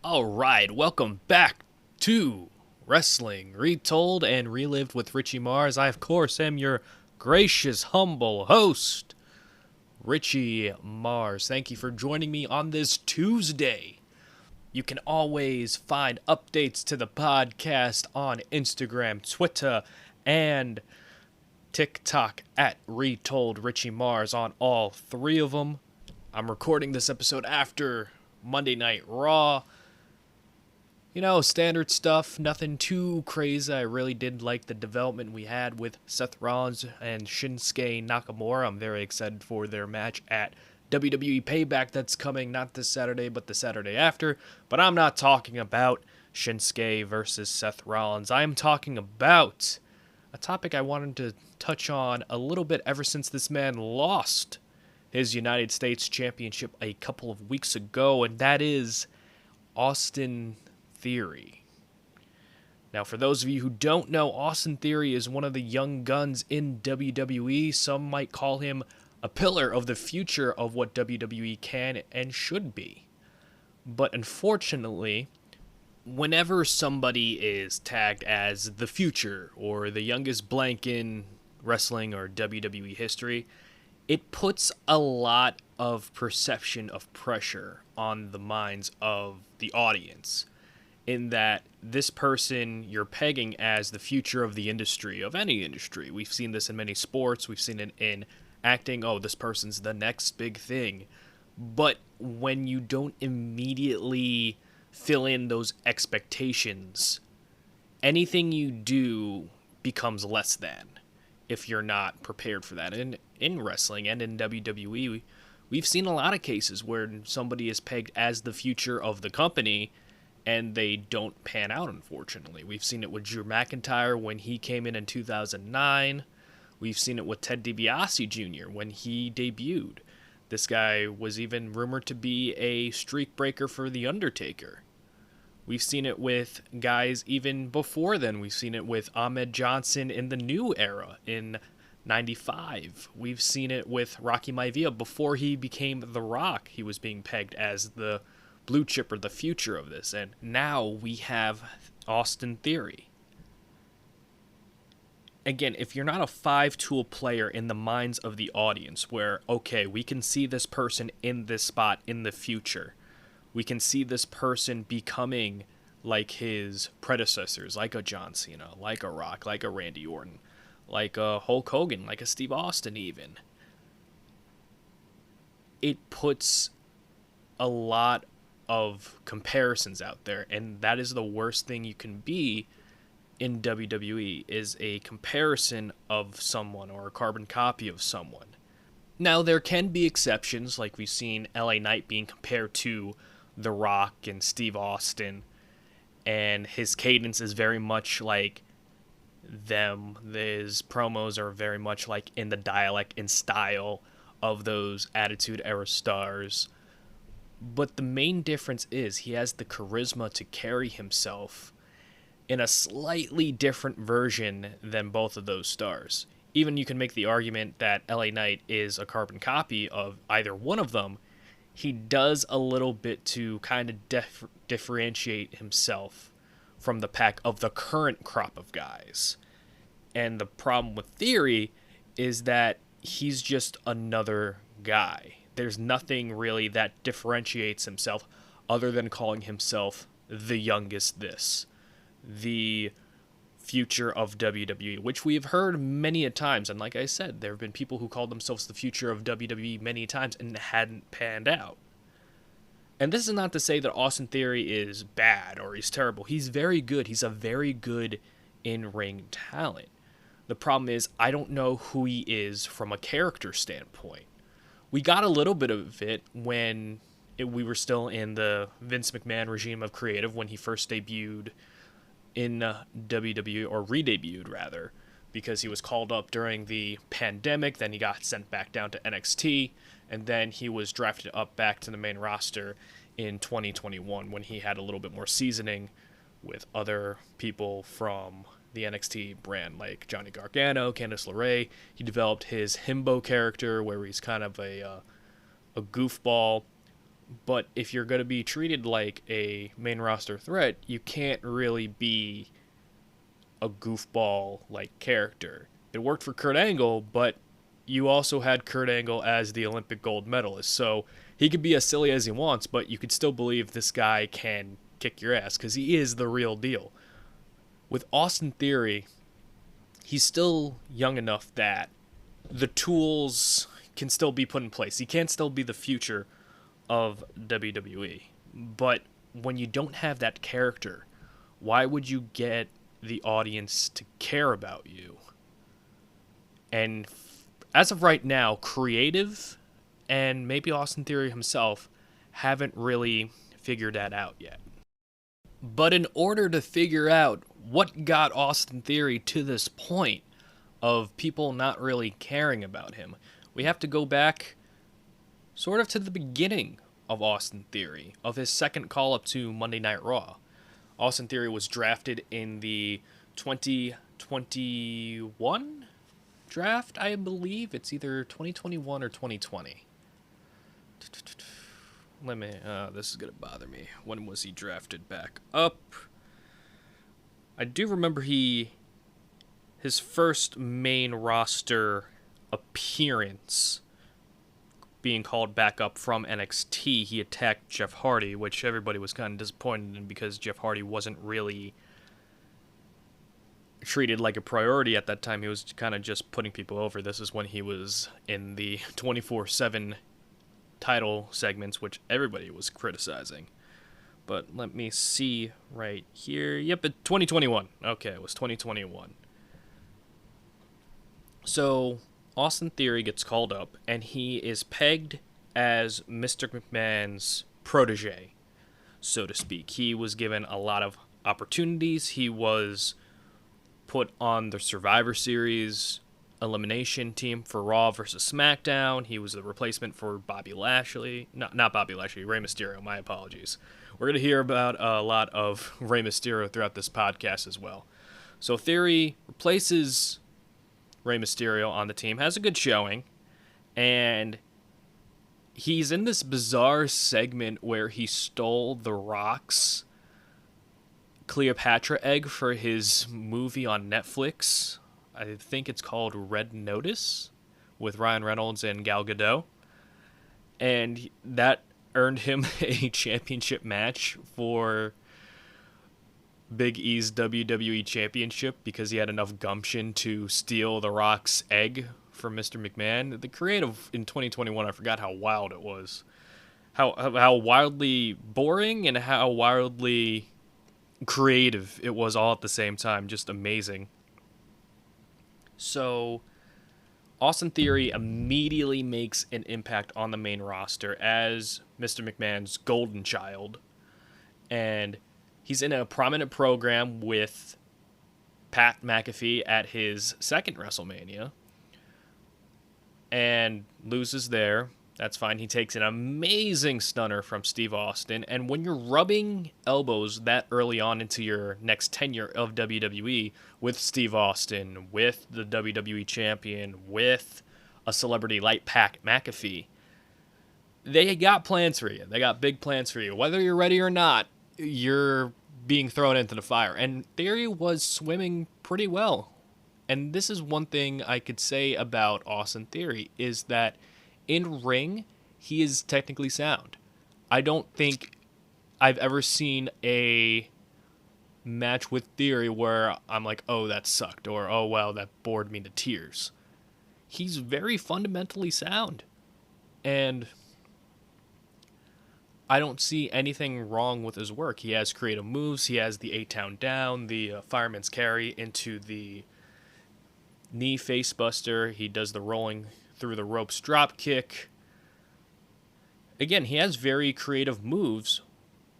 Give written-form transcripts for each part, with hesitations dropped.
All right, welcome back to Wrestling Retold and Relived with Richie Mars. I, of course, am your gracious, humble host, Richie Mars. Thank you for joining me on this Tuesday. You can always find updates to the podcast on Instagram, Twitter, and TikTok at Retold Richie Mars on all three of them. I'm recording this episode after Monday Night Raw. You know, standard stuff, nothing too crazy. I really did like the development we had with Seth Rollins and Shinsuke Nakamura. I'm very excited for their match at WWE Payback that's coming not this Saturday, but the Saturday after. But I'm not talking about Shinsuke versus Seth Rollins. I am talking about a topic I wanted to touch on a little bit ever since this man lost his United States Championship a couple of weeks ago, and that is Austin Theory. Now, for those of you who don't know, Austin Theory is one of the young guns in WWE. Some might call him a pillar of the future of what WWE can and should be. But unfortunately, whenever somebody is tagged as the future or the youngest blank in wrestling or WWE history, it puts a lot of perception of pressure on the minds of the audience, in that this person you're pegging as the future of the industry, of any industry. We've seen this in many sports. We've seen it in acting. Oh, this person's the next big thing. But when you don't immediately fill in those expectations, anything you do becomes less than if you're not prepared for that. And in wrestling and in WWE, we've seen a lot of cases where somebody is pegged as the future of the company and they don't pan out, unfortunately. We've seen it with Drew McIntyre when he came in 2009. We've seen it with Ted DiBiase Jr. when he debuted. This guy was even rumored to be a streak breaker for The Undertaker. We've seen it with guys even before then. We've seen it with Ahmed Johnson in the New Era in 95. We've seen it with Rocky Maivia before he became The Rock. He was being pegged as the blue chip or the future of this, and now we have Austin Theory. Again, if you're not a five-tool player in the minds of the audience, where, okay, we can see this person in this spot in the future, we can see this person becoming like his predecessors, like a John Cena, like a Rock, like a Randy Orton, like a Hulk Hogan, like a Steve Austin even, it puts a lot of comparisons out there, and that is the worst thing you can be in WWE, is a comparison of someone or a carbon copy of someone. Now, there can be exceptions, like we've seen LA Knight being compared to The Rock and Steve Austin, and his cadence is very much like them. His promos are very much like in the dialect and style of those Attitude Era stars. But the main difference is he has the charisma to carry himself in a slightly different version than both of those stars. Even you can make the argument that LA Knight is a carbon copy of either one of them. He does a little bit to kind of differentiate himself from the pack of the current crop of guys. And the problem with Theory is that he's just another guy. There's nothing really that differentiates himself other than calling himself the youngest this, the future of WWE, which we have heard many a times. And like I said, there have been people who called themselves the future of WWE many times and hadn't panned out. And this is not to say that Austin Theory is bad or he's terrible. He's very good. He's a very good in-ring talent. The problem is I don't know who he is from a character standpoint. We got a little bit of it when we were still in the Vince McMahon regime of creative, when he first debuted in WWE, or re-debuted rather, because he was called up during the pandemic, then he got sent back down to NXT, and then he was drafted up back to the main roster in 2021 when he had a little bit more seasoning with other people from the NXT brand, like Johnny Gargano, Candice LeRae. He developed his himbo character, where he's kind of a goofball, But if you're going to be treated like a main roster threat, you can't really be a goofball like character. It worked for Kurt Angle, but you also had Kurt Angle as the Olympic gold medalist. So he could be as silly as he wants, but you could still believe this guy can kick your ass because he is the real deal. With Austin Theory, he's still young enough that the tools can still be put in place. He can still be the future of WWE. But when you don't have that character, why would you get the audience to care about you? And as of right now, creative and maybe Austin Theory himself haven't really figured that out yet. But in order to figure out what got Austin Theory to this point of people not really caring about him, we have to go back sort of to the beginning of Austin Theory, of his second call-up to Monday Night Raw. Austin Theory was drafted in the 2021 draft, I believe. It's either 2021 or 2020. This is going to bother me. When was he drafted back up? I do remember his first main roster appearance being called back up from NXT. He attacked Jeff Hardy, which everybody was kind of disappointed in because Jeff Hardy wasn't really treated like a priority at that time. He was kind of just putting people over. This is when he was in the 24/7 title segments, which everybody was criticizing. But let me see right here. Yep, 2021. Okay, it was 2021. So Austin Theory gets called up, and he is pegged as Mr. McMahon's protege, so to speak. He was given a lot of opportunities. He was put on the Survivor Series elimination team for Raw versus SmackDown. He was the replacement for Bobby Lashley. Not Bobby Lashley, Rey Mysterio. My apologies. We're going to hear about a lot of Rey Mysterio throughout this podcast as well. So Theory replaces Rey Mysterio on the team, has a good showing, and he's in this bizarre segment where he stole The Rock's Cleopatra egg for his movie on Netflix. I think it's called Red Notice with Ryan Reynolds and Gal Gadot. And that earned him a championship match for Big E's WWE Championship because he had enough gumption to steal The Rock's egg from Mr. McMahon. The creative in 2021, I forgot how wild it was. How wildly boring and how wildly creative it was all at the same time. Just amazing. So Austin Theory immediately makes an impact on the main roster as Mr. McMahon's golden child. And he's in a prominent program with Pat McAfee at his second WrestleMania and loses there. That's fine. He takes an amazing stunner from Steve Austin. And when you're rubbing elbows that early on into your next tenure of WWE with Steve Austin, with the WWE champion, with a celebrity like Pat McAfee, they got plans for you. They got big plans for you. Whether you're ready or not, you're being thrown into the fire. And Theory was swimming pretty well. And this is one thing I could say about Austin Theory is that in ring, he is technically sound. I don't think I've ever seen a match with Theory where I'm like, oh, that sucked, or oh, well, that bored me to tears. He's very fundamentally sound. And I don't see anything wrong with his work. He has creative moves. He has the 8-town down, the fireman's carry into the knee facebuster. He does the rolling through the ropes drop kick. Again, he has very creative moves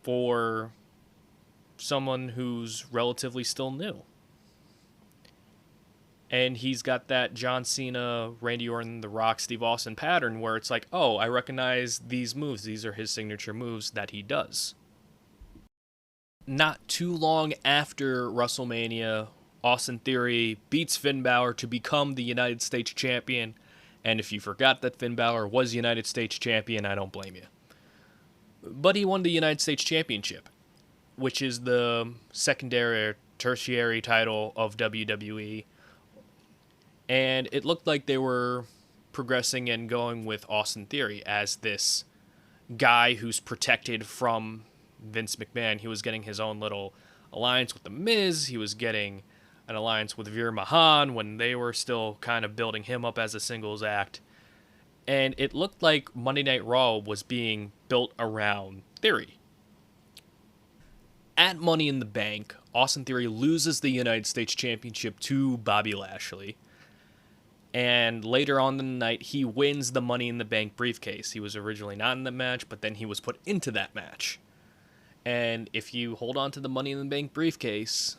for someone who's relatively still new. And he's got that John Cena, Randy Orton, The Rock, Steve Austin pattern where it's like, oh, I recognize these moves. These are his signature moves that he does. Not too long after WrestleMania, Austin Theory beats Finn Balor to become the United States champion. And if you forgot that Finn Balor was United States champion, I don't blame you. but he won the United States Championship, which is the secondary or tertiary title of WWE. And it looked like they were progressing and going with Austin Theory as this guy who's protected from Vince McMahon. He was getting his own little alliance with The Miz. He was getting an alliance with Veer Mahan when they were still kind of building him up as a singles act. And it looked like Monday Night Raw was being built around Theory. At Money in the Bank, Austin Theory loses the United States Championship to Bobby Lashley. And later on in the night, he wins the Money in the Bank briefcase. He was originally not in the match, but then he was put into that match. And if you hold on to the Money in the Bank briefcase,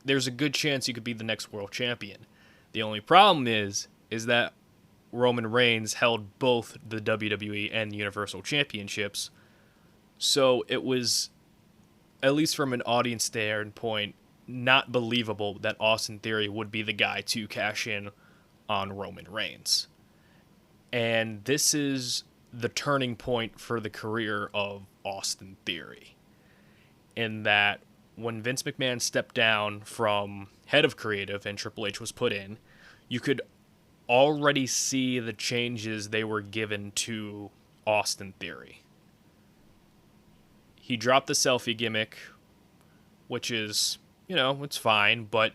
there's a good chance you could be the next world champion. The only problem is that Roman Reigns held both the WWE and Universal Championships. So it was, at least from an audience standpoint, not believable that Austin Theory would be the guy to cash in on Roman Reigns. And this is the turning point for the career of Austin Theory. In that when Vince McMahon stepped down from head of creative and Triple H was put in, you could already see the changes they were given to Austin Theory. He dropped the selfie gimmick, which is, it's fine, but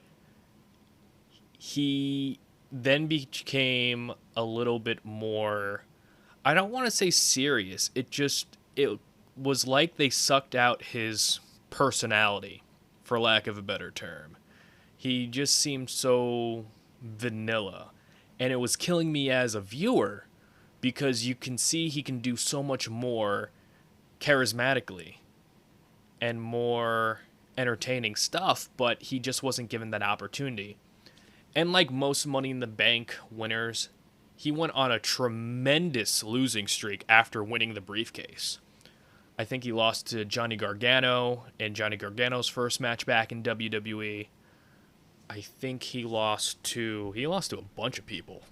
he then became a little bit more, I don't want to say serious. It was like they sucked out his personality, for lack of a better term. He just seemed so vanilla, and it was killing me as a viewer because you can see he can do so much more charismatically and more entertaining stuff, but he just wasn't given that opportunity. And like most Money in the Bank winners, he went on a tremendous losing streak after winning the briefcase. I think he lost to Johnny Gargano in Johnny Gargano's first match back in WWE. I think he lost to a bunch of people.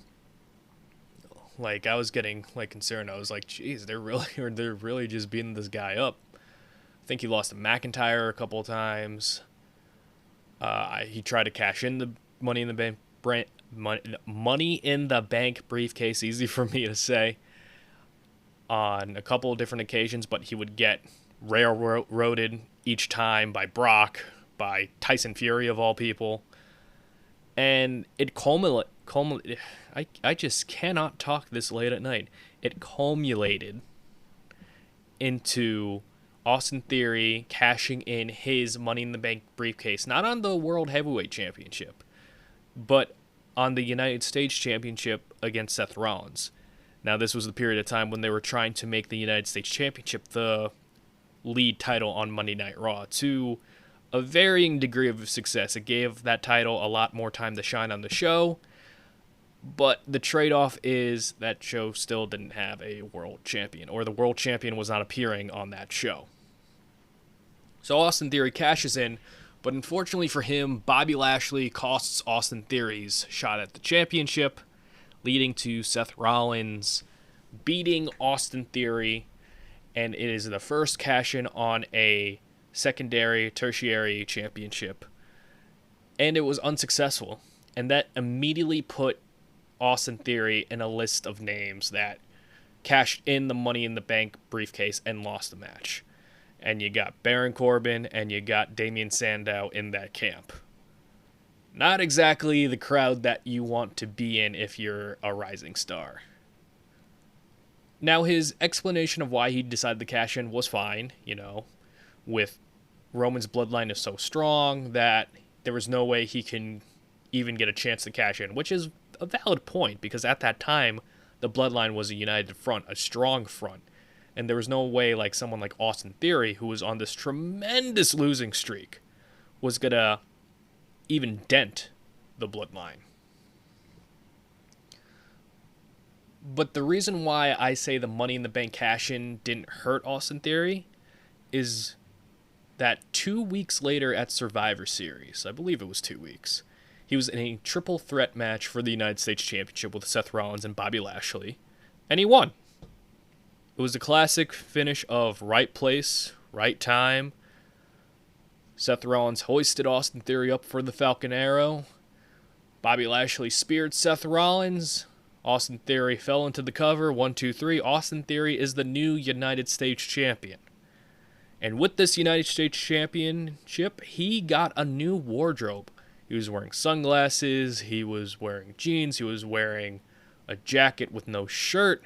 Like, I was getting concerned. I was like, geez, they're really just beating this guy up. I think he lost to McIntyre a couple of times. He tried to cash in the Money in the Bank briefcase, easy for me to say, on a couple of different occasions, but he would get railroaded each time by Brock, by Tyson Fury of all people. And it I just cannot talk this late at night. It culminated into Austin Theory cashing in his Money in the Bank briefcase, not on the World Heavyweight Championship, but on the United States Championship against Seth Rollins. Now, this was the period of time when they were trying to make the United States Championship the lead title on Monday Night Raw to a varying degree of success. It gave that title a lot more time to shine on the show, but the trade-off is that show still didn't have a world champion, or the world champion was not appearing on that show. So Austin Theory cashes in, but unfortunately for him, Bobby Lashley costs Austin Theory's shot at the championship, leading to Seth Rollins beating Austin Theory, and it is the first cash-in on a secondary, tertiary championship. And it was unsuccessful, and that immediately put Austin Theory in a list of names that cashed in the Money in the Bank briefcase and lost the match. And you got Baron Corbin and you got Damian Sandow in that camp. Not exactly the crowd that you want to be in if you're a rising star. Now, his explanation of why he decided to cash in was fine, with Roman's bloodline is so strong that there was no way he can even get a chance to cash in, which is a valid point, because at that time, the bloodline was a united front, a strong front. And there was no way someone like Austin Theory, who was on this tremendous losing streak, was going to even dent the bloodline. But the reason why I say the Money in the Bank cash-in didn't hurt Austin Theory is that 2 weeks later at Survivor Series, I believe it was 2 weeks, he was in a triple threat match for the United States Championship with Seth Rollins and Bobby Lashley, and he won. It was a classic finish of right place, right time. Seth Rollins hoisted Austin Theory up for the Falcon Arrow. Bobby Lashley speared Seth Rollins. Austin Theory fell into the cover. 1, 2, 3. Austin Theory is the new United States champion. And with this United States championship, he got a new wardrobe. He was wearing sunglasses. He was wearing jeans. He was wearing a jacket with no shirt.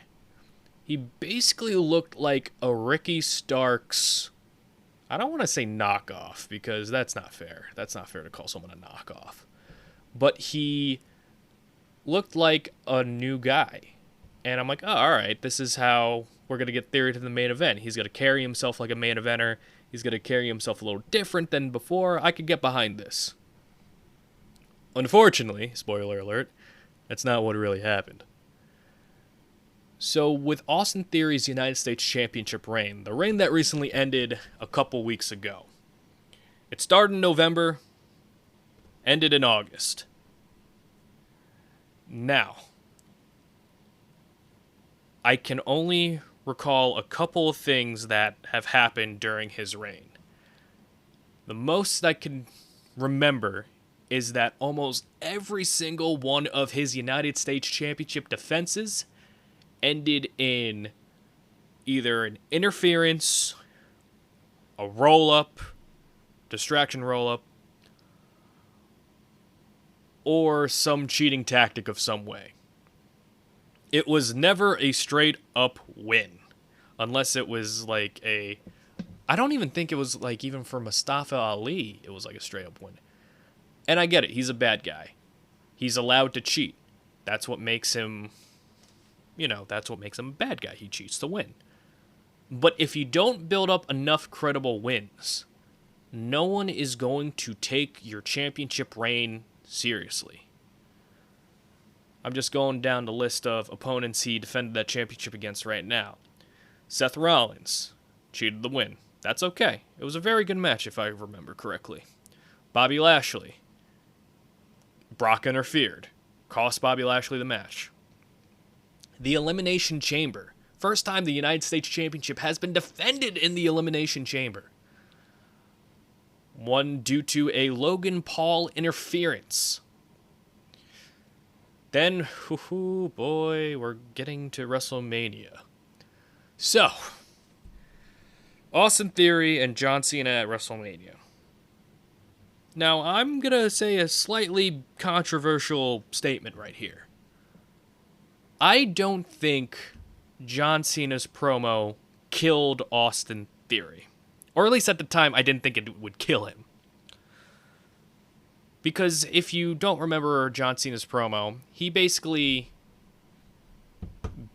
He basically looked like a Ricky Starks. I don't want to say knockoff because that's not fair. That's not fair to call someone a knockoff. But he looked like a new guy. And I'm like, oh, all right, this is how we're going to get Theory to the main event. He's going to carry himself like a main eventer. He's going to carry himself a little different than before. I could get behind this. Unfortunately, spoiler alert, that's not what really happened. So with Austin Theory's United States Championship reign, the reign that recently ended a couple weeks ago, it started in November, ended in August. Now, I can only recall a couple of things that have happened during his reign. The most I can remember is that almost every single one of his United States Championship defenses ended in either an interference, a roll-up, distraction roll-up, or some cheating tactic of some way. It was never a straight-up win, unless it was like a... I don't even think it was like even for Mustafa Ali, it was like a straight-up win. And I get it, he's a bad guy. He's allowed to cheat. That's what makes him... that's what makes him a bad guy. He cheats to win. But if you don't build up enough credible wins, no one is going to take your championship reign seriously. I'm just going down the list of opponents he defended that championship against right now. Seth Rollins cheated the win. That's okay. It was a very good match if I remember correctly. Bobby Lashley. Brock interfered. Cost Bobby Lashley the match. The Elimination Chamber. First time the United States Championship has been defended in the Elimination Chamber. One due to a Logan Paul interference. Then, boy, we're getting to WrestleMania. So, Austin Theory and John Cena at WrestleMania. Now, I'm going to say a slightly controversial statement right here. I don't think John Cena's promo killed Austin Theory. Or at least at the time, I didn't think it would kill him. Because if you don't remember John Cena's promo, he basically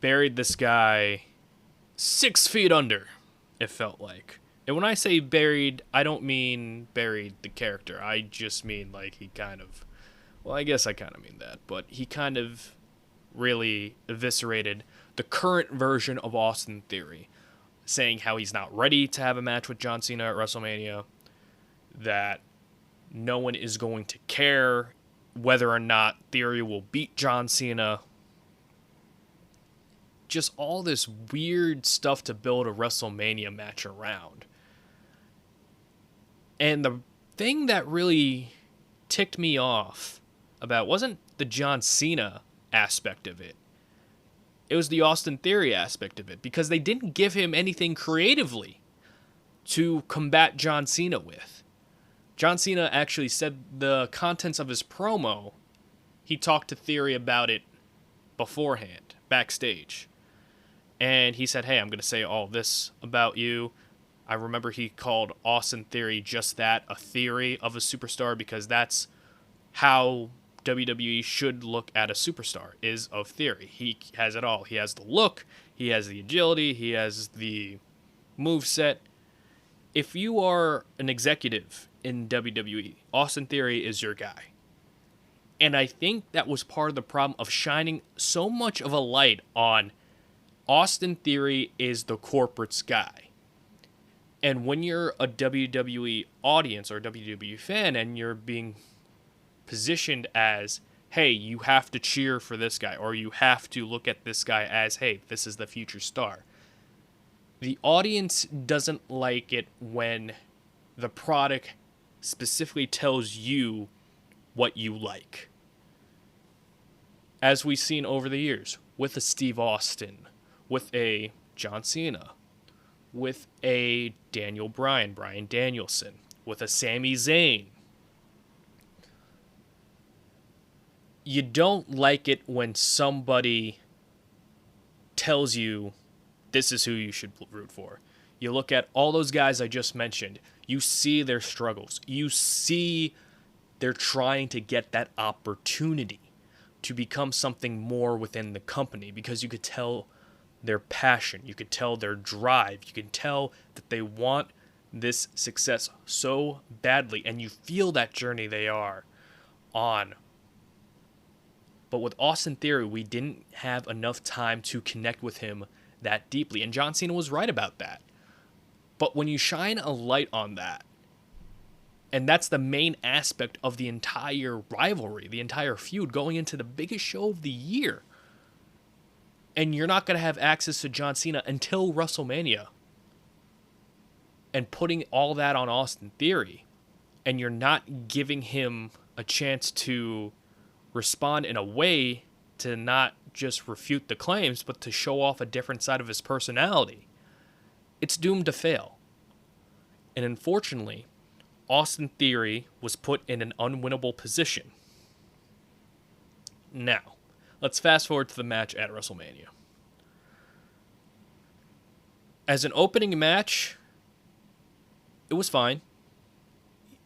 buried this guy 6 feet under, it felt like. And when I say buried, I don't mean buried the character. I just mean like he kind of... Well, I guess I kind of mean that. But he kind of really eviscerated the current version of Austin Theory, saying how he's not ready to have a match with John Cena at WrestleMania, that no one is going to care whether or not Theory will beat John Cena. Just all this weird stuff to build a WrestleMania match around. And the thing that really ticked me off about wasn't the John Cena aspect of it. It was the Austin Theory aspect of it, because they didn't give him anything creatively to combat John Cena with. John Cena actually said the contents of his promo, he talked to Theory about it beforehand, backstage. And he said, hey, I'm going to say all this about you. I remember he called Austin Theory just that, a theory of a superstar, because that's how WWE should look at a superstar, is of theory. He has it all. He has the look, he has the agility, he has the moveset. If you are an executive in WWE, Austin Theory is your guy. And I think that was part of the problem of shining so much of a light on Austin Theory is the corporate's guy. And when you're a WWE audience or a WWE fan and you're being positioned as, hey, you have to cheer for this guy, or you have to look at this guy as, hey, this is the future star. The audience doesn't like it when the product specifically tells you what you like. As we've seen over the years with a Steve Austin, with a John Cena, with a Daniel Bryan, Bryan Danielson, with a Sami Zayn. You don't like it when somebody tells you this is who you should root for. You look at all those guys I just mentioned. You see their struggles. You see they're trying to get that opportunity to become something more within the company, because you could tell their passion. You could tell their drive. You can tell that they want this success so badly, and you feel that journey they are on. But with Austin Theory, we didn't have enough time to connect with him that deeply, and John Cena was right about that. But when you shine a light on that, and that's the main aspect of the entire rivalry, the entire feud, going into the biggest show of the year, and you're not going to have access to John Cena until WrestleMania, and putting all that on Austin Theory, and you're not giving him a chance to respond in a way to not just refute the claims, but to show off a different side of his personality, it's doomed to fail. And unfortunately, Austin Theory was put in an unwinnable position. Now, let's fast forward to the match at WrestleMania. As an opening match, it was fine.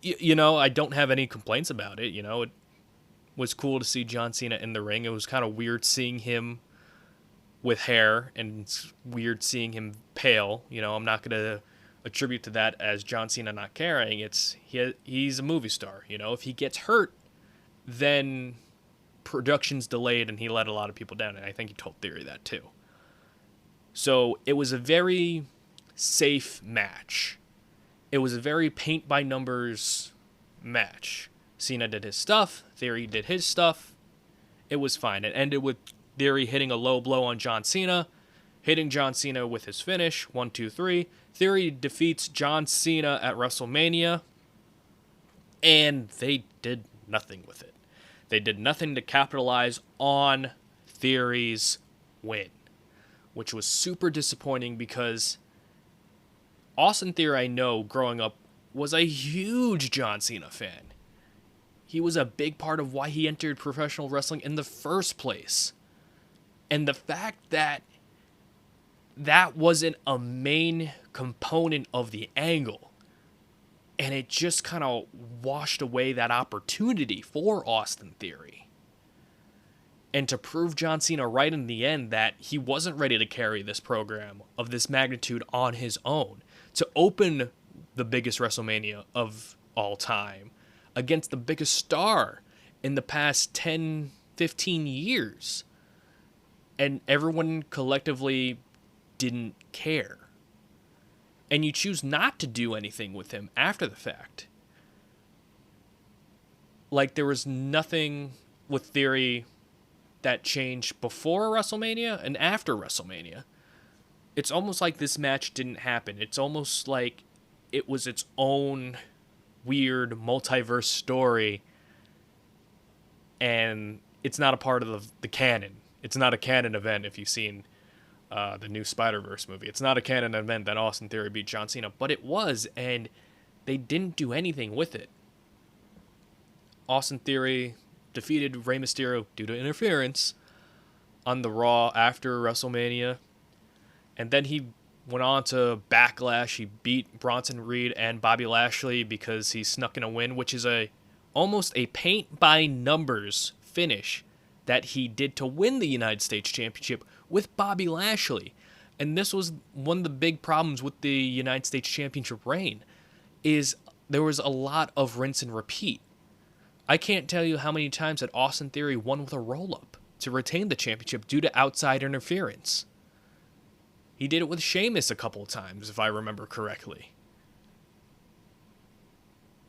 I don't have any complaints about it. It was cool to see John Cena in the ring. It was kind of weird seeing him with hair, and it's weird seeing him pale. I'm not going to attribute to that as John Cena not caring. He's a movie star. If he gets hurt, then production's delayed, and he let a lot of people down. And I think he told Theory that too. So it was a very safe match. It was a very paint by numbers match. Cena did his stuff. Theory did his stuff. It was fine. It ended with Theory hitting a low blow on John Cena, hitting John Cena with his finish, 1, 2, 3. Theory defeats John Cena at WrestleMania, and they did nothing with it. They did nothing to capitalize on Theory's win, which was super disappointing, because Austin Theory, I know, growing up, was a huge John Cena fan. He was a big part of why he entered professional wrestling in the first place. And the fact that that wasn't a main component of the angle, and it just kind of washed away that opportunity for Austin Theory. And to prove John Cena right in the end that he wasn't ready to carry this program of this magnitude on his own, to open the biggest WrestleMania of all time against the biggest star in the past 10, 15 years. And everyone collectively didn't care. And you choose not to do anything with him after the fact. Like, there was nothing with Theory that changed before WrestleMania and after WrestleMania. It's almost like this match didn't happen. It's almost like it was its own weird multiverse story, and it's not a part of the canon. It's not a canon event. If you've seen the new Spider-Verse movie, it's not a canon event that Austin Theory beat John Cena, but it was, and they didn't do anything with it. Austin Theory defeated Rey Mysterio due to interference on the Raw after WrestleMania, and then he went on to Backlash. He beat Bronson Reed and Bobby Lashley because he snuck in a win, which is almost a paint-by-numbers finish that he did to win the United States Championship with Bobby Lashley. And this was one of the big problems with the United States Championship reign, is there was a lot of rinse and repeat. I can't tell you how many times that Austin Theory won with a roll-up to retain the championship due to outside interference. He did it with Sheamus a couple of times, if I remember correctly.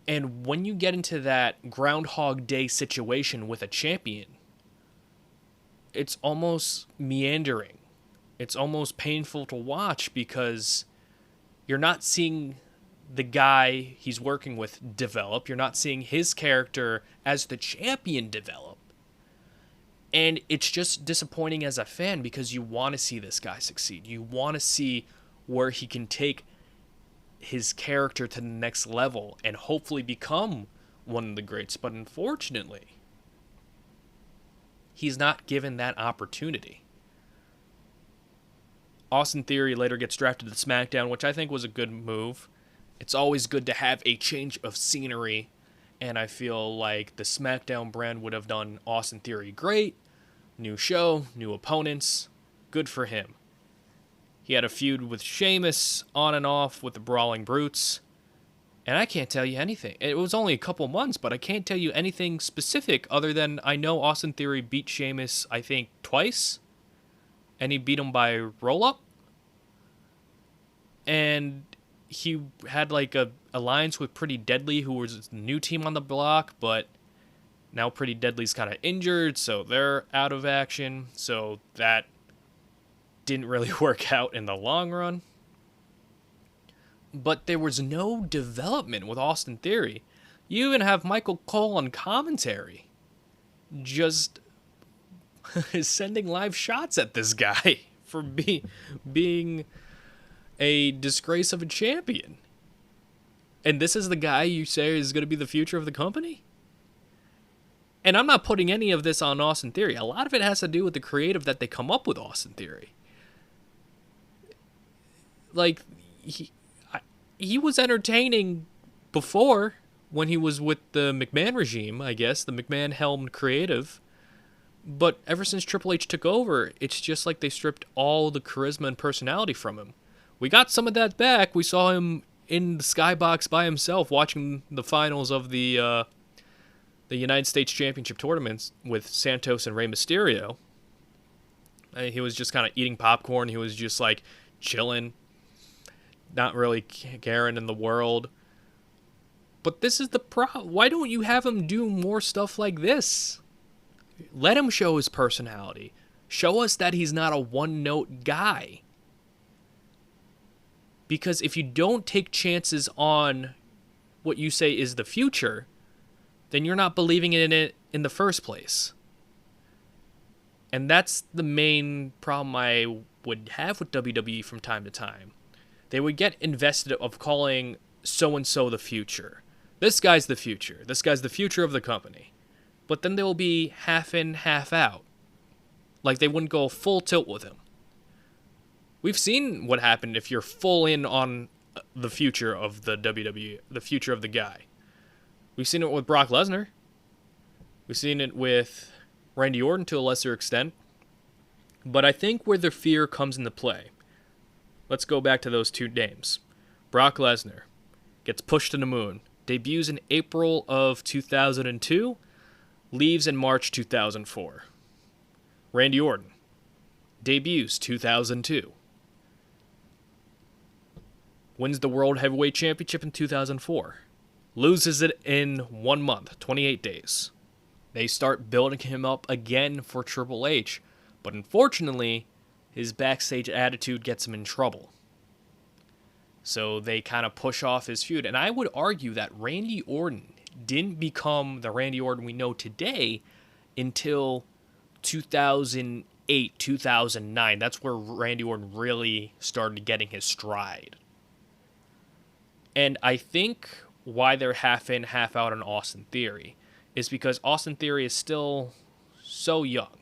And when you get into that Groundhog Day situation with a champion, it's almost meandering. It's almost painful to watch because you're not seeing the guy he's working with develop. You're not seeing his character as the champion develop. And it's just disappointing as a fan because you want to see this guy succeed. You want to see where he can take his character to the next level and hopefully become one of the greats. But unfortunately, he's not given that opportunity. Austin Theory later gets drafted to SmackDown, which I think was a good move. It's always good to have a change of scenery, and I feel like the SmackDown brand would have done Austin Theory great. New show, new opponents. Good for him. He had a feud with Sheamus on and off with the Brawling Brutes. And I can't tell you anything. It was only a couple months, but I can't tell you anything specific other than I know Austin Theory beat Sheamus, I think, twice. And he beat him by roll-up. And he had like a alliance with Pretty Deadly, who was a new team on the block, but now Pretty Deadly's kind of injured, so they're out of action. So that didn't really work out in the long run. But there was no development with Austin Theory. You even have Michael Cole on commentary, just sending live shots at this guy for being a disgrace of a champion. And this is the guy you say is going to be the future of the company? And I'm not putting any of this on Austin Theory. A lot of it has to do with the creative that they come up with Austin Theory. Like, he was entertaining before when he was with the McMahon regime, I guess, the McMahon-helmed creative. But ever since Triple H took over, it's just like they stripped all the charisma and personality from him. We got some of that back. We saw him in the skybox by himself watching the finals of the United States Championship tournaments with Santos and Rey Mysterio. He was just kind of eating popcorn. He was just like chilling, not really caring in the world. But this is the problem. Why don't you have him do more stuff like this? Let him show his personality. Show us that he's not a one-note guy. Because if you don't take chances on what you say is the future, then you're not believing in it in the first place. And that's the main problem I would have with WWE from time to time. They would get invested of calling so-and-so the future. This guy's the future. This guy's the future of the company. But then they'll be half in, half out. Like they wouldn't go full tilt with him. We've seen what happened if you're full in on the future of the WWE, the future of the guy. We've seen it with Brock Lesnar. We've seen it with Randy Orton to a lesser extent. But I think where the fear comes into play, let's go back to those two names. Brock Lesnar gets pushed to the moon, debuts in April of 2002, leaves in March 2004. Randy Orton debuts 2002. Wins the World Heavyweight Championship in 2004. Loses it in 1 month, 28 days. They start building him up again for Triple H, but unfortunately, his backstage attitude gets him in trouble. So they kind of push off his feud. And I would argue that Randy Orton didn't become the Randy Orton we know today until 2008, 2009. That's where Randy Orton really started getting his stride. And I think why they're half in, half out on Austin Theory is because Austin Theory is still so young.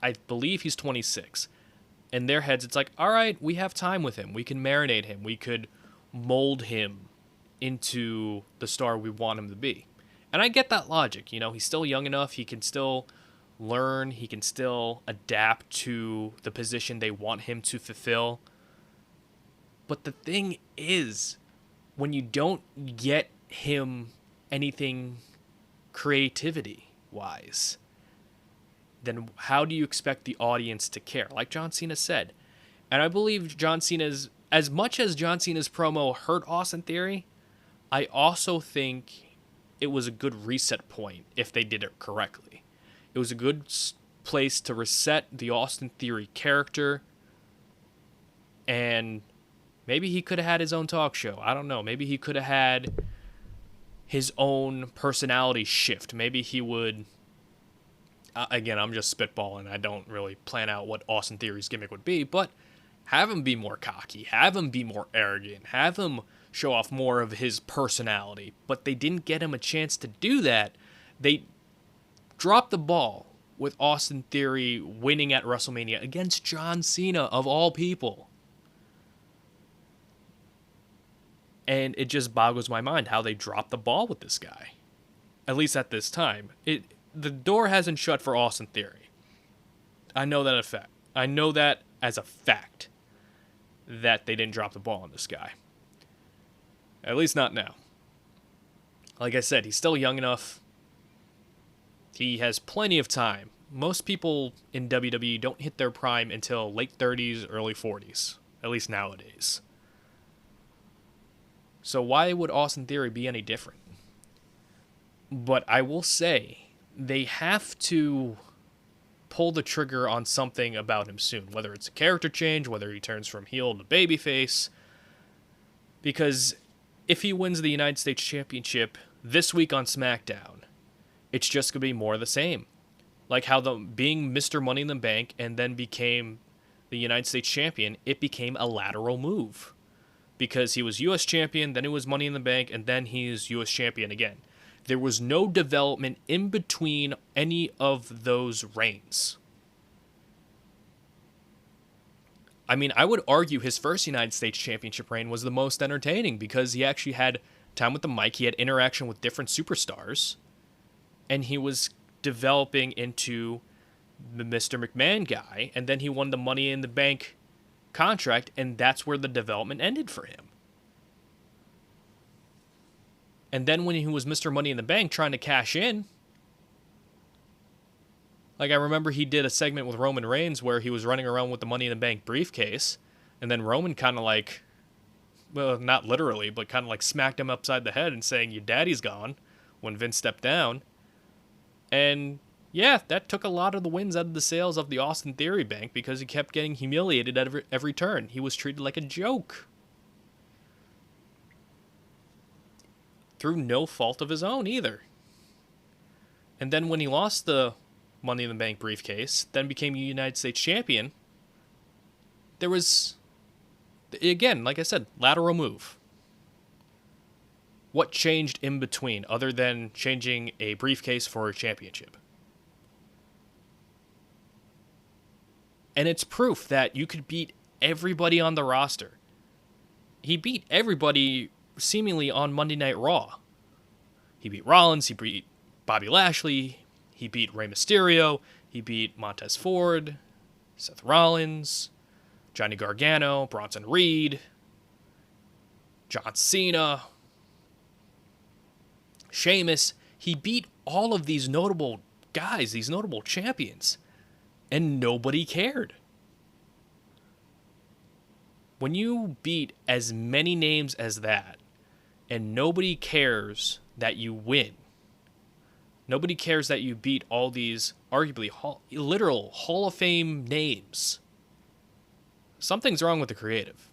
I believe he's 26. In their heads, it's like, all right, we have time with him. We can marinate him. We could mold him into the star we want him to be. And I get that logic. You know, he's still young enough. He can still learn. He can still adapt to the position they want him to fulfill. But the thing is, when you don't get him anything creativity-wise, then how do you expect the audience to care? Like John Cena said. And I believe John Cena's, as much as John Cena's promo hurt Austin Theory, I also think it was a good reset point if they did it correctly. It was a good place to reset the Austin Theory character, And maybe he could have had his own talk show. I don't know. Maybe he could have had his own personality shift. Maybe he would... again, I'm just spitballing. I don't really plan out what Austin Theory's gimmick would be, but have him be more cocky. Have him be more arrogant. Have him show off more of his personality. But they didn't get him a chance to do that. They dropped the ball with Austin Theory winning at WrestleMania against John Cena, of all people. And it just boggles my mind how they dropped the ball with this guy. At least at this time. The door hasn't shut for Austin Theory. I know that as a fact that they didn't drop the ball on this guy. At least not now. Like I said, he's still young enough. He has plenty of time. Most people in WWE don't hit their prime until late 30s, early 40s. At least nowadays. So why would Austin Theory be any different? But I will say, they have to pull the trigger on something about him soon. Whether it's a character change, whether he turns from heel to babyface. Because if he wins the United States Championship this week on SmackDown, it's just going to be more of the same. Like how being Mr. Money in the Bank and then became the United States Champion, it became a lateral move. Because he was U.S. Champion, then it was Money in the Bank, and then he's U.S. Champion again. There was no development in between any of those reigns. I mean, I would argue his first United States Championship reign was the most entertaining because he actually had time with the mic, he had interaction with different superstars, and he was developing into the Mr. McMahon guy, and then he won the Money in the Bank contract, and that's where the development ended for him. And then when he was Mr. Money in the Bank trying to cash in, like I remember he did a segment with Roman Reigns where he was running around with the Money in the Bank briefcase, and then Roman kind of like, well, not literally, but kind of like smacked him upside the head and saying, "Your daddy's gone," when Vince stepped down. And yeah, that took a lot of the wins out of the sales of the Austin Theory Bank because he kept getting humiliated at every turn. He was treated like a joke. Through no fault of his own either. And then when he lost the Money in the Bank briefcase, then became United States Champion, there was, again, like I said, lateral move. What changed in between other than changing a briefcase for a championship? And it's proof that you could beat everybody on the roster. He beat everybody seemingly on Monday Night Raw. He beat Rollins, he beat Bobby Lashley, he beat Rey Mysterio, he beat Montez Ford, Seth Rollins, Johnny Gargano, Bronson Reed, John Cena, Sheamus. He beat all of these notable guys, these notable champions, and nobody cared. When you beat as many names as that, and nobody cares that you win, nobody cares that you beat all these arguably literal Hall of Fame names, something's wrong with the creative.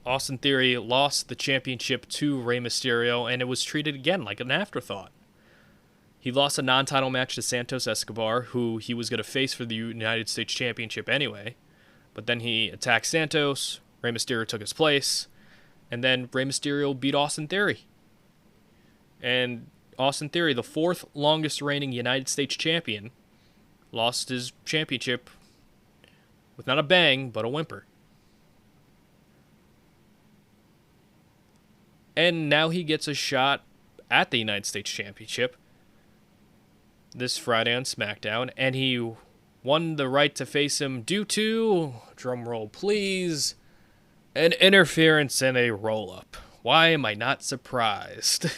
Austin Theory lost the championship to Rey Mysterio, and it was treated again like an afterthought. He lost a non-title match to Santos Escobar, who he was going to face for the United States Championship anyway. But then he attacked Santos, Rey Mysterio took his place, and then Rey Mysterio beat Austin Theory. And Austin Theory, the fourth longest reigning United States champion, lost his championship with not a bang, but a whimper. And now he gets a shot at the United States Championship this Friday on SmackDown, and he won the right to face him due to, drumroll please, an interference and a roll-up. Why am I not surprised?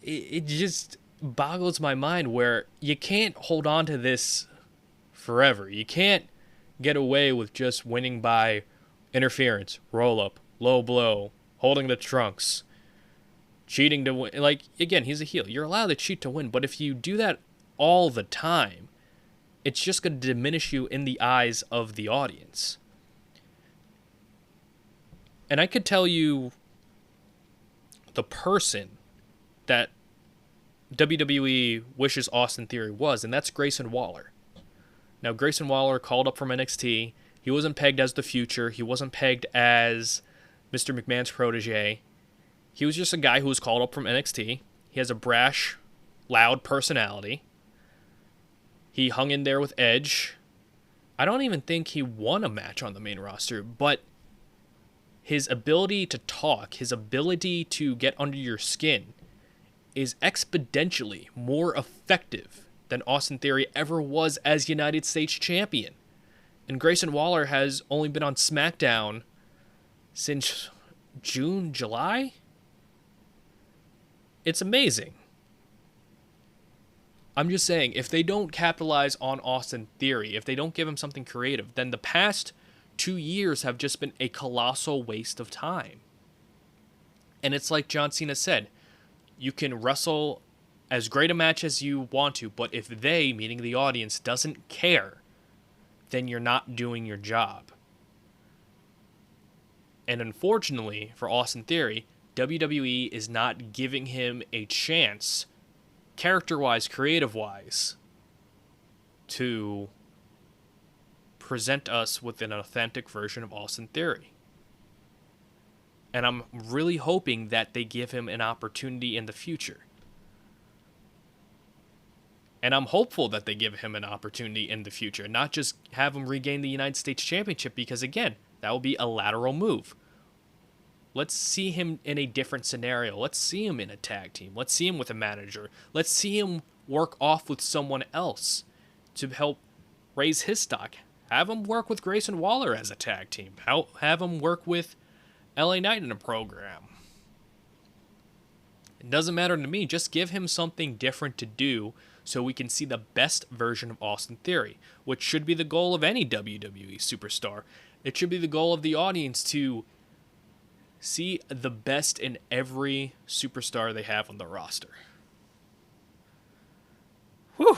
It just boggles my mind where you can't hold on to this forever. You can't get away with just winning by interference, roll-up, low blow, holding the trunks, cheating to win. Like, again, he's a heel. You're allowed to cheat to win, but if you do that all the time, it's just going to diminish you in the eyes of the audience. And I could tell you the person that WWE wishes Austin Theory was, and that's Grayson Waller. Now, Grayson Waller called up from NXT. He wasn't pegged as the future. He wasn't pegged as Mr. McMahon's protege. He was just a guy who was called up from NXT. He has a brash, loud personality. He hung in there with Edge. I don't even think he won a match on the main roster, but his ability to talk, his ability to get under your skin is exponentially more effective than Austin Theory ever was as United States Champion. And Grayson Waller has only been on SmackDown since June, July? It's amazing. I'm just saying, if they don't capitalize on Austin Theory, if they don't give him something creative, then the past 2 years have just been a colossal waste of time. And it's like John Cena said, you can wrestle as great a match as you want to, but if they, meaning the audience, doesn't care, then you're not doing your job. And unfortunately for Austin Theory, WWE is not giving him a chance, character-wise, creative-wise, to present us with an authentic version of Austin Theory. And I'm really hoping that they give him an opportunity in the future. And I'm hopeful that they give him an opportunity in the future, not just have him regain the United States Championship, because again, that will be a lateral move. Let's see him in a different scenario. Let's see him in a tag team. Let's see him with a manager. Let's see him work off with someone else to help raise his stock. Have him work with Grayson Waller as a tag team. Have him work with LA Knight in a program. It doesn't matter to me. Just give him something different to do so we can see the best version of Austin Theory, which should be the goal of any WWE superstar. It should be the goal of the audience to see the best in every superstar they have on the roster. Whew.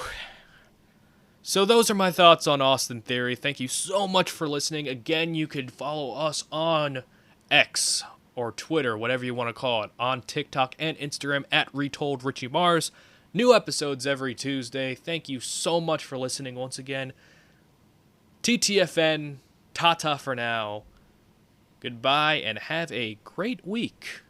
So those are my thoughts on Austin Theory. Thank you so much for listening. Again, you could follow us on X or Twitter, whatever you want to call it, on TikTok and Instagram at Retold Richie Mars. New episodes every Tuesday. Thank you so much for listening once again. TTFN, ta-ta for now. Goodbye and have a great week.